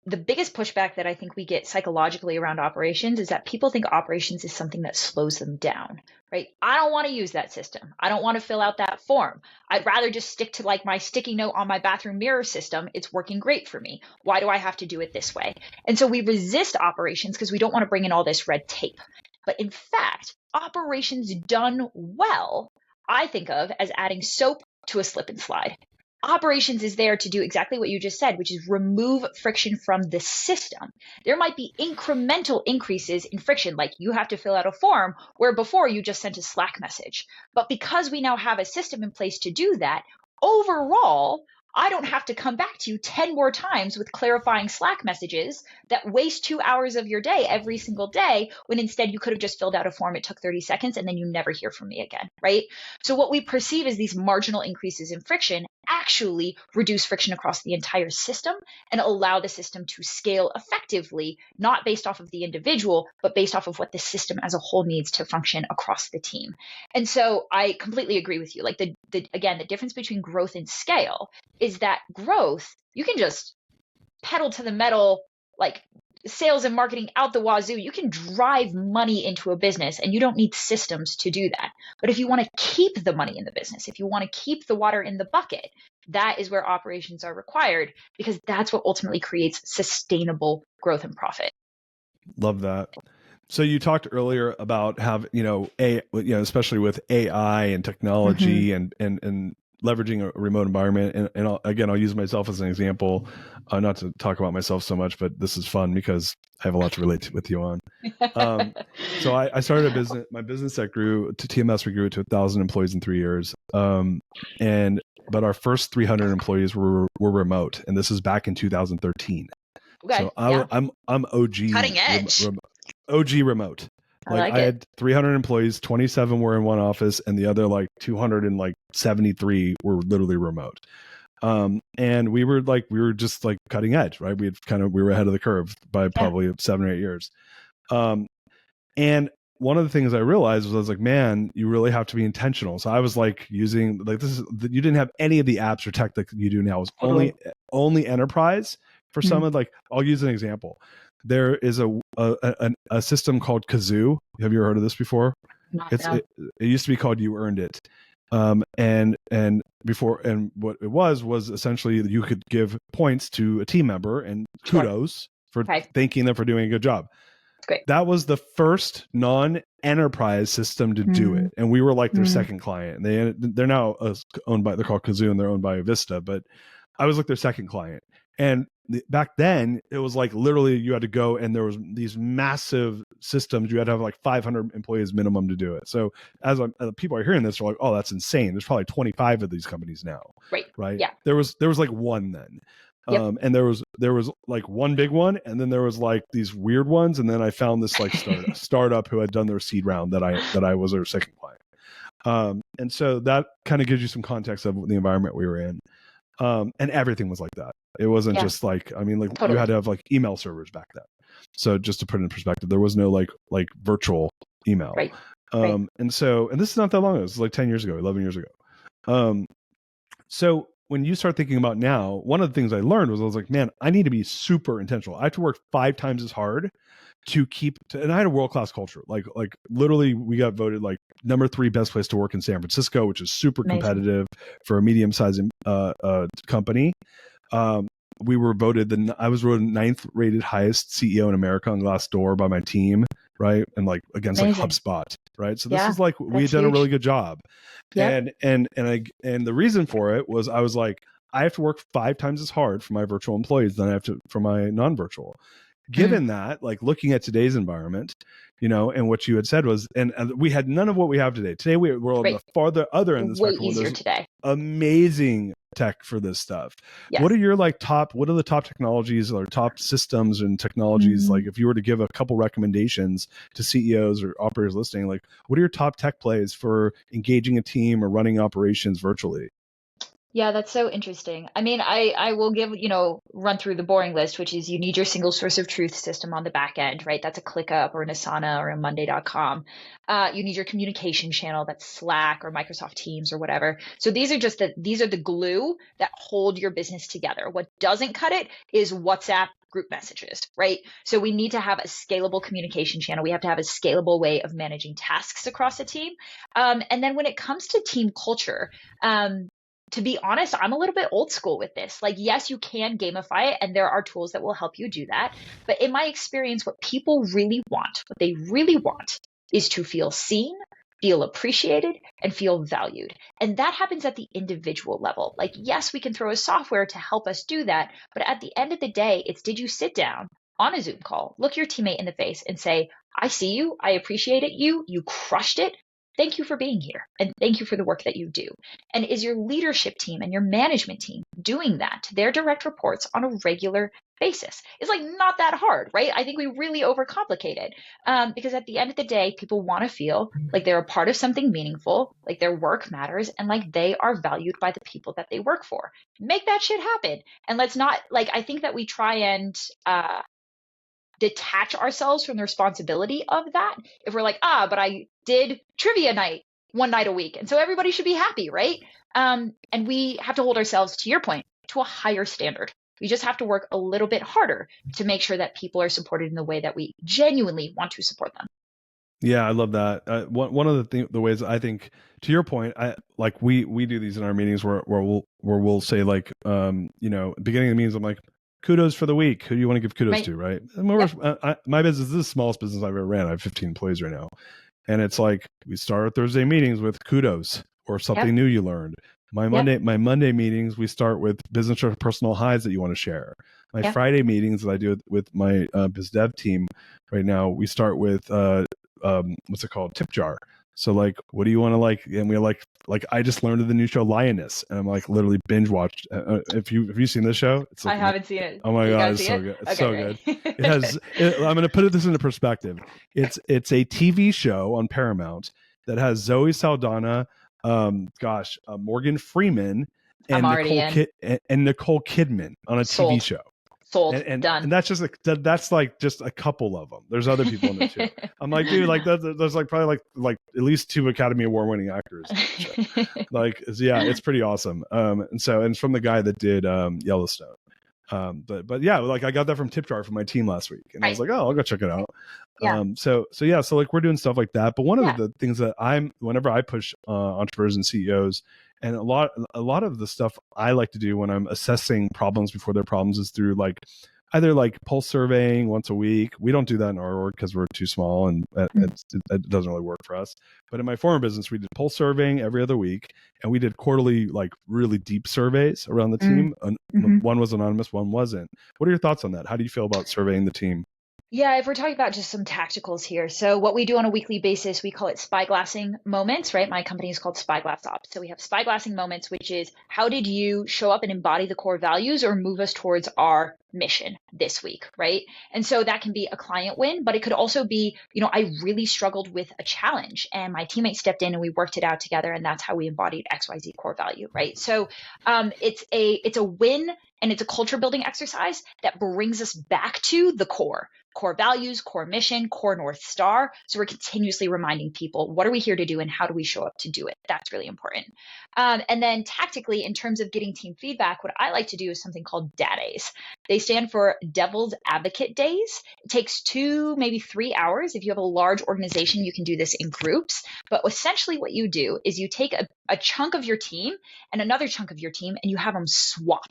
The biggest pushback that I think we get psychologically around operations is that people think operations is something that slows them down, right? I don't want to use that system. I don't want to fill out that form. I'd rather just stick to like my sticky note on my bathroom mirror system. It's working great for me. Why do I have to do it this way? And so we resist operations because we don't want to bring in all this red tape. But in fact, operations done well, I think of as adding soap to a slip and slide. Operations is there to do exactly what you just said, which is remove friction from the system. There might be incremental increases in friction, like you have to fill out a form where before you just sent a Slack message. But because we now have a system in place to do that, overall, I don't have to come back to you 10 more times with clarifying Slack messages that waste 2 hours of your day every single day, when instead you could have just filled out a form. It took 30 seconds and then you never hear from me again, right? So what we perceive as these marginal increases in friction actually reduce friction across the entire system and allow the system to scale effectively, not based off of the individual, but based off of what the system as a whole needs to function across the team. And so I completely agree with you. Like the difference between growth and scale is that growth, you can just pedal to the metal, like sales and marketing out the wazoo. You can drive money into a business and you don't need systems to do that. But if you want to keep the money in the business, if you want to keep the water in the bucket, that is where operations are required, because that's what ultimately creates sustainable growth and profit. Love that. So you talked earlier about especially with AI and technology and leveraging a remote environment. And I'll use myself as an example, not to talk about myself so much, but this is fun because I have a lot to relate with you on. So I started a business, my business that grew to TMS, we grew it to 1,000 employees in 3 years. But our first 300 employees were remote. And this is back in 2013. Okay. So I'm OG. Cutting edge. OG remote. I had 300 employees, 27 were in one office, and the other 273 were literally remote. And we were just cutting edge, right? We were ahead of the curve by probably 7 or 8 years. And one of the things I realized was I was like, man, you really have to be intentional. So I was using you didn't have any of the apps or tech that you do now. It was only enterprise for some of I'll use an example. There is a system called Kazoo. Have you ever heard of this before? It used to be called You Earned It. And what it was essentially you could give points to a team member and kudos for thanking them for doing a good job. Great. That was the first non-enterprise system to do it, and we were their second client. They're now they're called Kazoo, and they're owned by Vista, but I was their second client. And back then it was literally you had to go, and there was these massive systems. You had to have 500 employees minimum to do it. So as people are hearing this, they're like, oh, that's insane. There's probably 25 of these companies now. Right. Yeah. There was one then. Yep. And there was one big one, and then there was these weird ones, and then I found this startup who had done their seed round that I was their second client. And so that kind of gives you some context of the environment we were in. And everything was like that. It wasn't just totally. You had to have email servers back then. So just to put it in perspective, there was no virtual email. Right. And this is not that long ago. It was 10 years ago, 11 years ago. So when you start thinking about now, one of the things I learned was I was like, man, I need to be super intentional. I have to work 5 times as hard and I had a world-class culture. Literally we got voted number 3 best place to work in San Francisco, which is super competitive for a medium-sized company. We were voted I was voted 9th rated highest CEO in America on Glassdoor by my team, right? And against HubSpot, right? So this is we had done a really good job. Yep. And the reason for it was I was I have to work 5 times as hard for my virtual employees than I have to for my non-virtual. Given that, looking at today's environment, and what you had said was, and we had none of what we have today. Today we're on the farther other end of the spectrum. Way easier today. Amazing tech for this stuff. Yes. What are the top technologies or top systems and technologies? If you were to give a couple recommendations to CEOs or operators listening, what are your top tech plays for engaging a team or running operations virtually? Yeah, that's so interesting. I will give, run through the boring list, which is you need your single source of truth system on the back end, right? That's a ClickUp or an Asana or a Monday.com. You need your communication channel, that's Slack or Microsoft Teams or whatever. So these are the glue that hold your business together. What doesn't cut it is WhatsApp group messages, right? So we need to have a scalable communication channel. We have to have a scalable way of managing tasks across a team. And then when it comes to team culture, to be honest, I'm a little bit old school with this. Yes, you can gamify it, and there are tools that will help you do that. But in my experience, what they really want is to feel seen, feel appreciated, and feel valued. And that happens at the individual level. Yes, we can throw a software to help us do that. But at the end of the day, did you sit down on a Zoom call, look your teammate in the face and say, I see you, I appreciate it, you crushed it. Thank you for being here, and thank you for the work that you do. And is your leadership team and your management team doing that to their direct reports on a regular basis? It's not that hard, right? I think we really overcomplicate it because at the end of the day, people want to feel like they're a part of something meaningful, like their work matters, and like they are valued by the people that they work for. Make that shit happen. And let's not, I think that we try and detach ourselves from the responsibility of that. If we're but I did trivia night 1 night a week, and so everybody should be happy, right? And we have to hold ourselves, to your point, to a higher standard. We just have to work a little bit harder to make sure that people are supported in the way that we genuinely want to support them. Yeah, I love that. One of the ways I think, to your point, we do these in our meetings where we'll say beginning of the meetings, I'm like, kudos for the week. Who do you want to give kudos to, right? My business is the smallest business I've ever ran. I have 15 employees right now. And it's we start our Thursday meetings with kudos or something new you learned. Yep. My Monday meetings, we start with business or personal highs that you want to share. My Yep. Friday meetings that I do with my biz dev team right now, we start with what's it called? Tip jar. So like, what do you want to like? And we're like I just learned of the new show Lioness, and I'm like literally binge watched. If you seen this show, it's I like haven't seen it. oh my You god, guys it's see so it? good. It's so good. Okay, It has. I'm going to put this into perspective. It's a TV show on Paramount that has Zoe Saldana, Morgan Freeman, I'm and already in. And Nicole Kidman on a TV Sold. show. Sold. Done. And that's just that's like just a couple of them. There's other people in it too. I'm like, dude, like there's like probably like at least 2 Academy Award winning actors in that show. Like, yeah, it's pretty awesome. And it's from the guy that did Yellowstone. But yeah, like I got that from Tip Jar from my team last week, and I was Right. like, oh, I'll go check it out. Yeah. So like we're doing stuff like that. But one Yeah. of the things that whenever I push entrepreneurs and CEOs, and a lot of the stuff I like to do when I'm assessing problems before they're problems is through like either like pulse surveying once a week. We don't do that in our org because we're too small and it doesn't really work for us. But in my former business, we did pulse surveying every other week, and we did quarterly, like really deep surveys around the team. One was anonymous, one wasn't. What are your thoughts on that? How do you feel about surveying the team? Yeah, if we're talking about just some tacticals here. So what we do on a weekly basis, we call it spyglassing moments, right? My company is called Spyglass Ops. So we have spyglassing moments, which is how did you show up and embody the core values or move us towards our mission this week, right? And so that can be a client win, but it could also be, I really struggled with a challenge and my teammate stepped in and we worked it out together, and that's how we embodied XYZ core value, right? So it's a win, and it's a culture building exercise that brings us back to the core values, core mission, core North Star. So we're continuously reminding people, what are we here to do and how do we show up to do it? That's really important. And then tactically, in terms of getting team feedback, what I like to do is something called DADAys. They stand for Devil's Advocate Days. It takes 2, maybe 3 hours. If you have a large organization, you can do this in groups. But essentially what you do is you take a chunk of your team and another chunk of your team and you have them swap.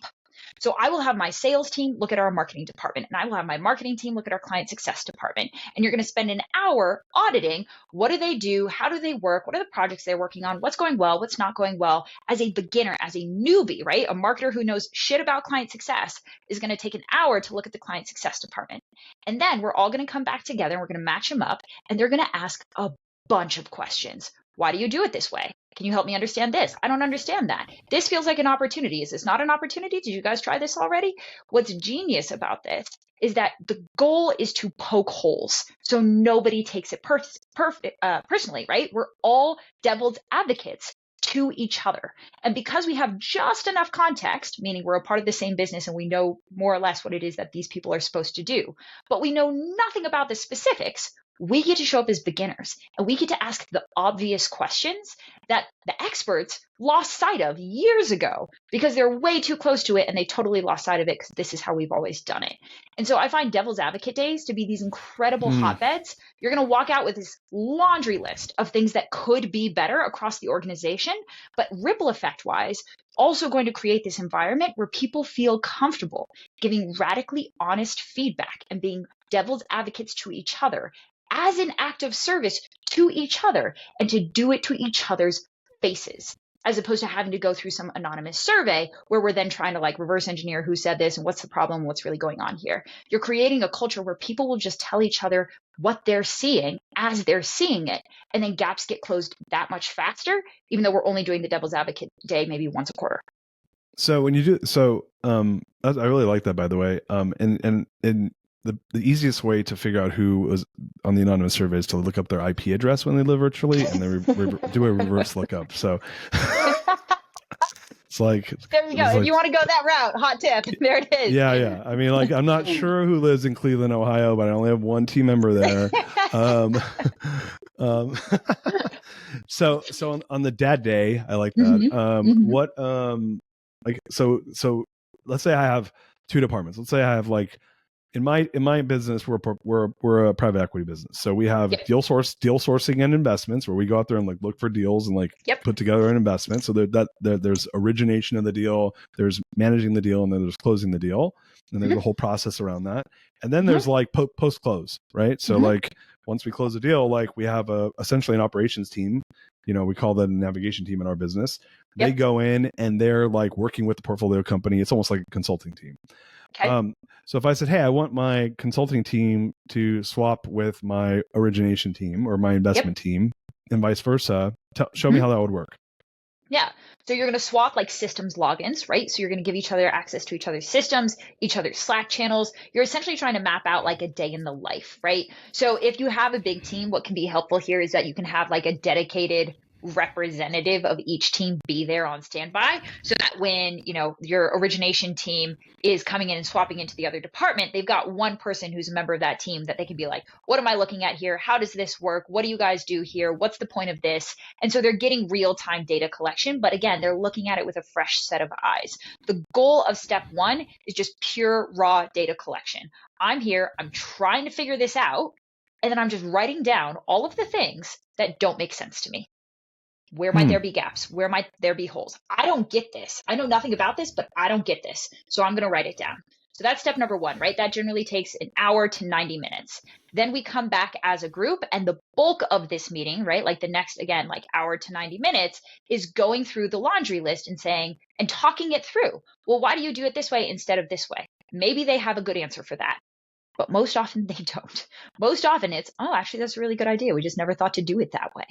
So I will have my sales team look at our marketing department, and I will have my marketing team look at our client success department. And you're going to spend an hour auditing what do they do, how do they work, what are the projects they're working on, what's going well, what's not going well. As a beginner, as a newbie, right? A marketer who knows shit about client success is going to take an hour to look at the client success department. And then we're all going to come back together and we're going to match them up, and they're going to ask a bunch of questions. Why do you do it this way? Can you help me understand this? I don't understand that. This feels like an opportunity. Is this not an opportunity? Did you guys try this already? What's genius about this is that the goal is to poke holes so nobody takes it personally, right? We're all devil's advocates to each other. And because we have just enough context, meaning we're a part of the same business and we know more or less what it is that these people are supposed to do, but we know nothing about the specifics, we get to show up as beginners and we get to ask the obvious questions that the experts lost sight of years ago because they're way too close to it and they totally lost sight of it because this is how we've always done it. And so I find Devil's Advocate Days to be these incredible hotbeds. You're going to walk out with this laundry list of things that could be better across the organization, but ripple effect wise, also going to create this environment where people feel comfortable giving radically honest feedback and being devil's advocates to each other as an act of service to each other, and to do it to each other's faces, as opposed to having to go through some anonymous survey where we're then trying to like reverse engineer who said this and what's the problem, what's really going on here. You're creating a culture where people will just tell each other what they're seeing as they're seeing it, and then gaps get closed that much faster, even though we're only doing the Devil's Advocate Day maybe once a quarter. So when you do I really like that, by the way. And the easiest way to figure out who was on the anonymous survey is to look up their IP address when they live virtually, and then do a reverse lookup. So it's like, there you go. If you want to go that route, hot tip. There it is. Yeah. I mean, like, I'm not sure who lives in Cleveland, Ohio, but I only have one team member there. So on the dad day, I like that. What like so let's say I have 2 departments. Let's say I have like in my business, we're a private equity business. So we have deal sourcing and investments, where we go out there and like look for deals and like put together an investment. So there's origination of the deal, there's managing the deal, and then there's closing the deal, and there's a whole process around that. And then there's like post close, right? So like once we close a deal, like we have essentially an operations team. We call that a navigation team in our business. They go in and they're like working with the portfolio company. It's almost like a consulting team. Okay. So if I said, hey, I want my consulting team to swap with my origination team or my investment team and vice versa, show me how that would work. Yeah. So you're going to swap like systems logins, right? So you're going to give each other access to each other's systems, each other's Slack channels. You're essentially trying to map out like a day in the life, right? So if you have a big team, what can be helpful here is that you can have like a dedicated representative of each team be there on standby, so that when your origination team is coming in and swapping into the other department, they've got one person who's a member of that team that they can be like, what am I looking at here? How does this work? What do you guys do here? What's the point of this? And so they're getting real-time data collection, but again, they're looking at it with a fresh set of eyes. The goal of step one is just pure raw data collection. I'm here, I'm trying to figure this out, and then I'm just writing down all of the things that don't make sense to me. Where might there be gaps? Where might there be holes? I don't get this. I know nothing about this, but I don't get this. So I'm going to write it down. So that's step number one, right? That generally takes an hour to 90 minutes. Then we come back as a group, and the bulk of this meeting, right? Like the next, again, like hour to 90 minutes is going through the laundry list and saying, and talking it through. Well, why do you do it this way instead of this way? Maybe they have a good answer for that. But most often they don't. Most often it's, oh, actually, that's a really good idea. We just never thought to do it that way.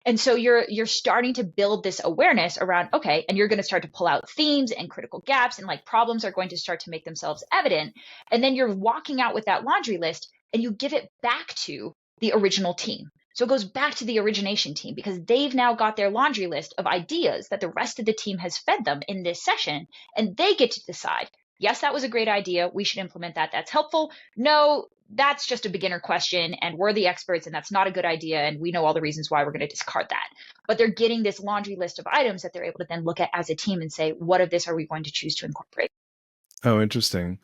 And so you're starting to build this awareness around, okay, and you're going to start to pull out themes and critical gaps, and like problems are going to start to make themselves evident. And then you're walking out with that laundry list and you give it back to the original team. So it goes back to the origination team because they've now got their laundry list of ideas that the rest of the team has fed them in this session, and they get to decide, yes, that was a great idea. We should implement that. That's helpful. No, that's just a beginner question and we're the experts and that's not a good idea. And we know all the reasons why we're going to discard that. But they're getting this laundry list of items that they're able to then look at as a team and say, what of this are we going to choose to incorporate? Oh, interesting.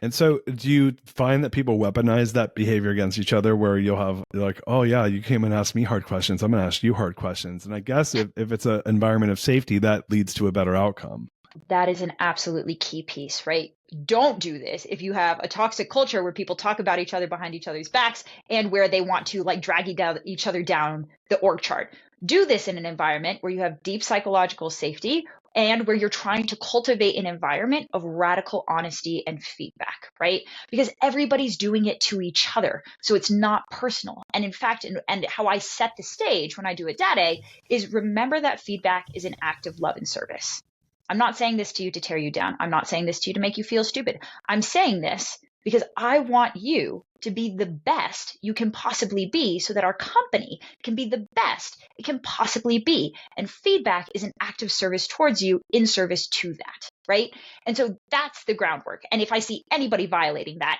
And so do you find that people weaponize that behavior against each other where you'll have like, oh yeah, you came and asked me hard questions. I'm going to ask you hard questions. And I guess if it's an environment of safety, that leads to a better outcome. That is an absolutely key piece, right? Don't do this if you have a toxic culture where people talk about each other behind each other's backs and where they want to like drag each other down the org chart. Do this in an environment where you have deep psychological safety and where you're trying to cultivate an environment of radical honesty and feedback, right? Because everybody's doing it to each other. So it's not personal. And in fact, and how I set the stage when I do a DADE is remember that feedback is an act of love and service. I'm not saying this to you to tear you down. I'm not saying this to you to make you feel stupid. I'm saying this because I want you to be the best you can possibly be so that our company can be the best it can possibly be. And feedback is an act of service towards you in service to that, right? And so that's the groundwork. And if I see anybody violating that,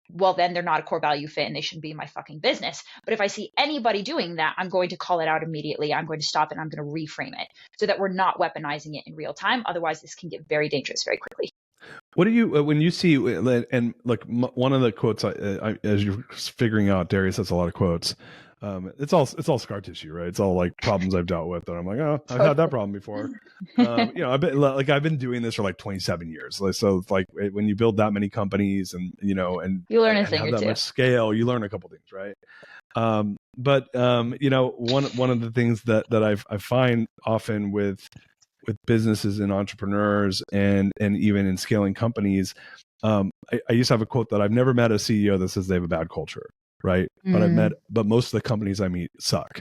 well, then they're not a core value fit and they shouldn't be in my fucking business. But if I see anybody doing that, I'm going to call it out immediately. I'm going to stop it. I'm going to reframe it so that we're not weaponizing it in real time. Otherwise, this can get very dangerous very quickly. What do you, when you see, and like one of the quotes, as you're figuring out, Darius has a lot of quotes. It's all scar tissue, right? It's all like problems I've dealt with, and I'm like, oh, I've had that problem before. I've been doing this for like 27 years. So it's like when you build that many companies, and and you learn a and thing have or that two. much scale, you learn a couple things, right? But one of the things that I find often with businesses and entrepreneurs and even in scaling companies, I used to have a quote that I've never met a CEO that says they have a bad culture. Right. But most of the companies I meet suck.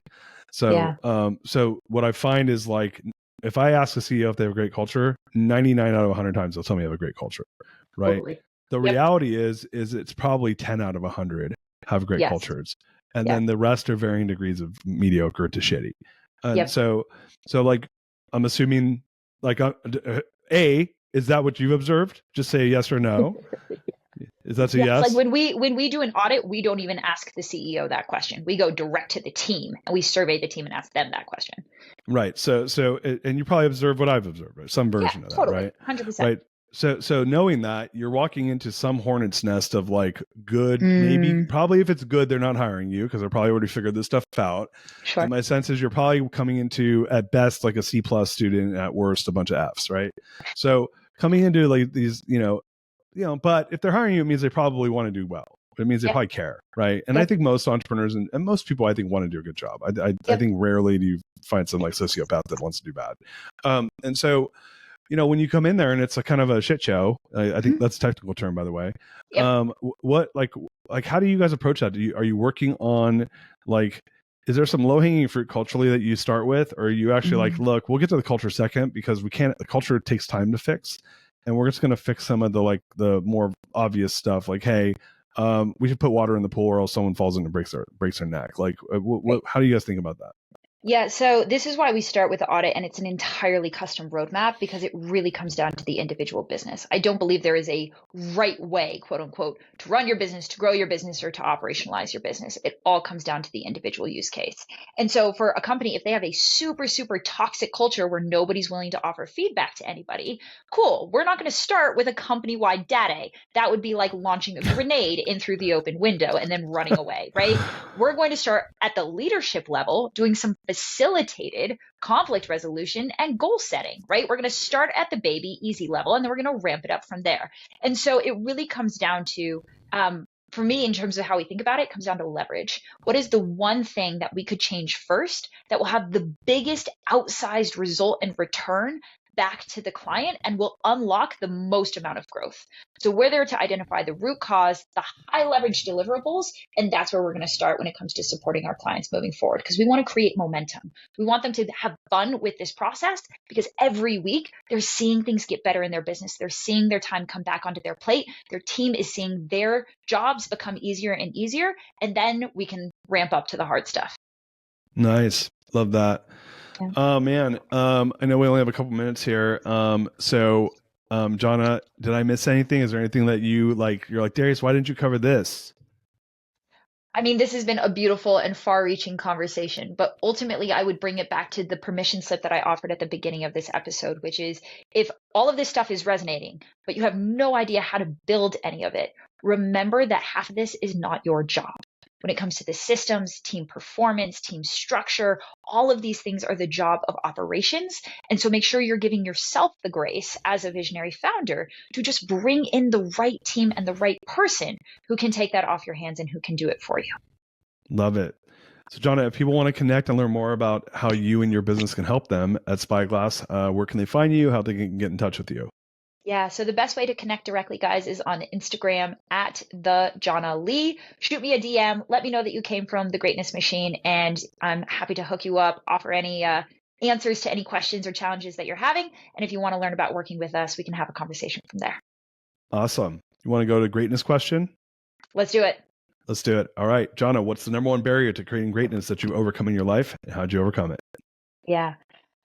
So, so what I find is like, if I ask a CEO if they have a great culture, 99 out of 100 times they'll tell me I have a great culture. Right. Totally. The reality is it's probably 10 out of 100 have great cultures. And then the rest are varying degrees of mediocre to shitty. And so like, I'm assuming like, is that what you've observed? Just say yes or no. Is that a yes? Like when we do an audit, we don't even ask the CEO that question. We go direct to the team and we survey the team and ask them that question. Right. So and you probably observe what I've observed, right? Some version of that, totally. Right? 100%. Right. So knowing that, you're walking into some hornet's nest of like good, maybe probably if it's good, they're not hiring you because they're probably already figured this stuff out. Sure. And my sense is you're probably coming into at best like a C+ student, at worst a bunch of Fs, right? So coming into like these, but if they're hiring you, it means they probably want to do well, It means they probably care, right? And I think most entrepreneurs and most people, I think, want to do a good job. I think rarely do you find some like sociopath that wants to do bad. And so, when you come in there and it's a kind of a shit show, I think that's a technical term, by the way. What how do you guys approach that? Are you working on is there some low hanging fruit culturally that you start with, or are you actually look, we'll get to the culture second because the culture takes time to fix, and we're just going to fix some of the more obvious stuff, like, hey, we should put water in the pool or else someone falls in and breaks their neck. How do you guys think about that? Yeah, so this is why we start with the audit, and it's an entirely custom roadmap because it really comes down to the individual business. I don't believe there is a right way, quote unquote, to run your business, to grow your business, or to operationalize your business. It all comes down to the individual use case. And so for a company, if they have a super, super toxic culture where nobody's willing to offer feedback to anybody, cool. We're not going to start with a company-wide data. That would be like launching a grenade in through the open window and then running away, right? We're going to start at the leadership level, doing some facilitated conflict resolution and goal setting, right? We're going to start at the baby easy level, and then we're going to ramp it up from there. And so it really comes down to, for me, in terms of how we think about it, it comes down to leverage. What is the one thing that we could change first that will have the biggest outsized result and return back to the client and will unlock the most amount of growth? So we're there to identify the root cause, the high leverage deliverables, and that's where we're going to start when it comes to supporting our clients moving forward, because we want to create momentum. We want them to have fun with this process because every week they're seeing things get better in their business. They're seeing their time come back onto their plate. Their team is seeing their jobs become easier and easier, and then we can ramp up to the hard stuff. Nice. Love that. Yeah. Oh man. I know we only have a couple minutes here. Jhana, did I miss anything? Is there anything that you're like, Darius, why didn't you cover this? I mean, this has been a beautiful and far-reaching conversation, but ultimately I would bring it back to the permission slip that I offered at the beginning of this episode, which is if all of this stuff is resonating, but you have no idea how to build any of it, remember that half of this is not your job. When it comes to the systems, team performance, team structure, all of these things are the job of operations. And so make sure you're giving yourself the grace as a visionary founder to just bring in the right team and the right person who can take that off your hands and who can do it for you. Love it. So Jhana, if people want to connect and learn more about how you and your business can help them at Spyglass, where can they find you? How they can get in touch with you? Yeah, so the best way to connect directly, guys, is on Instagram at the Jhana Li. Shoot me a DM. Let me know that you came from the Greatness Machine, and I'm happy to hook you up, offer any answers to any questions or challenges that you're having. And if you want to learn about working with us, we can have a conversation from there. Awesome. You want to go to greatness question? Let's do it. Let's do it. All right, Jhana, what's the number one barrier to creating greatness that you've overcome in your life, and how'd you overcome it? Yeah.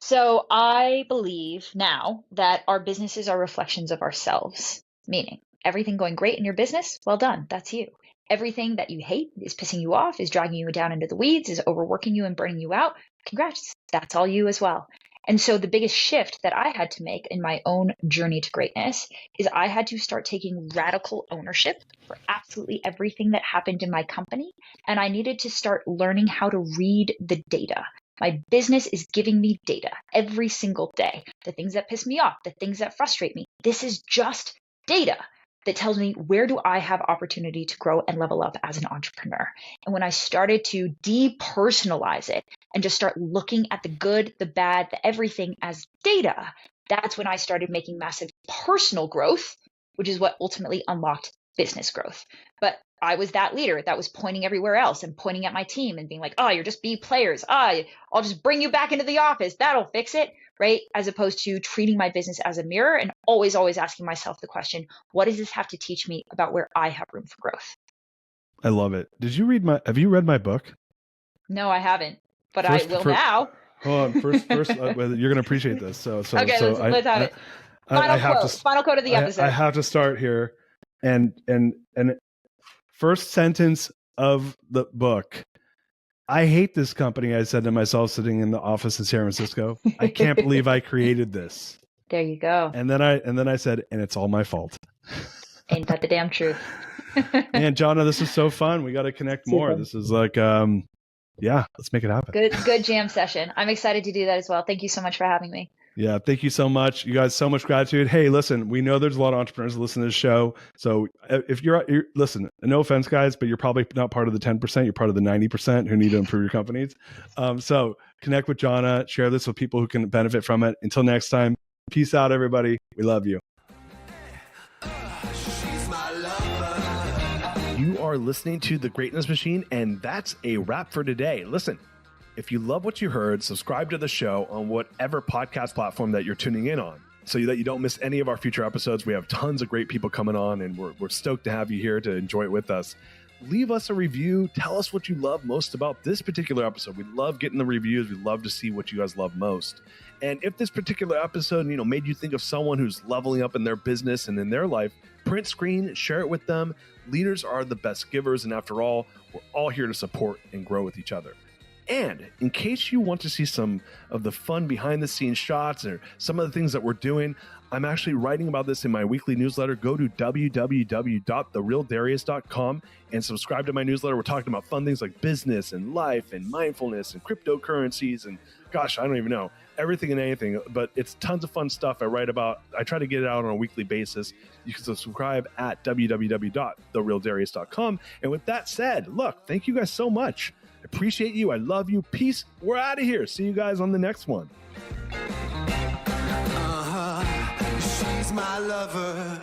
So I believe now that our businesses are reflections of ourselves, meaning everything going great in your business, well done, that's you. Everything that you hate is pissing you off, is dragging you down into the weeds, is overworking you and burning you out, congrats, that's all you as well. And so the biggest shift that I had to make in my own journey to greatness is I had to start taking radical ownership for absolutely everything that happened in my company. And I needed to start learning how to read the data. My business is giving me data every single day. The things that piss me off, the things that frustrate me. This is just data that tells me where do I have opportunity to grow and level up as an entrepreneur. And when I started to depersonalize it and just start looking at the good, the bad, the everything as data, that's when I started making massive personal growth, which is what ultimately unlocked business growth. But I was that leader that was pointing everywhere else and pointing at my team and being like, oh, you're just B players. I'll just bring you back into the office. That'll fix it, right? As opposed to treating my business as a mirror and always asking myself the question, what does this have to teach me about where I have room for growth? I love it. Have you read my book? No, I haven't, but I will now. Hold on. First, you're going to appreciate this. So okay, let's have it. Final quote of the episode. I have to start here. And first sentence of the book. I hate this company, I said to myself sitting in the office in San Francisco. I can't believe I created this. There you go. And then I said, and it's all my fault. Ain't that the damn truth? Man, Jhana, this is so fun. We got to connect more. This is like, yeah, let's make it happen. Good jam session. I'm excited to do that as well. Thank you so much for having me. Yeah, thank you so much. You guys, so much gratitude. Hey, listen, we know there's a lot of entrepreneurs that listen to this show. So if you're listen, no offense, guys, but you're probably not part of the 10%. You're part of the 90% who need to improve your companies. So connect with Jhana, share this with people who can benefit from it. Until next time, peace out, everybody. We love you. You are listening to The Greatness Machine, and that's a wrap for today. Listen, if you love what you heard, subscribe to the show on whatever podcast platform that you're tuning in on so that you don't miss any of our future episodes. We have tons of great people coming on, and we're stoked to have you here to enjoy it with us. Leave us a review. Tell us what you love most about this particular episode. We love getting the reviews. We love to see what you guys love most. And if this particular episode, made you think of someone who's leveling up in their business and in their life, print screen, share it with them. Leaders are the best givers. And after all, we're all here to support and grow with each other. And in case you want to see some of the fun behind the scenes shots or some of the things that we're doing, I'm actually writing about this in my weekly newsletter. Go to www.therealdarius.com and subscribe to my newsletter. We're talking about fun things like business and life and mindfulness and cryptocurrencies and gosh, I don't even know, everything and anything, but it's tons of fun stuff I write about. I try to get it out on a weekly basis. You can subscribe at www.therealdarius.com. And with that said, look, thank you guys so much. I appreciate you. I love you. Peace. We're out of here. See you guys on the next one. She's my lover.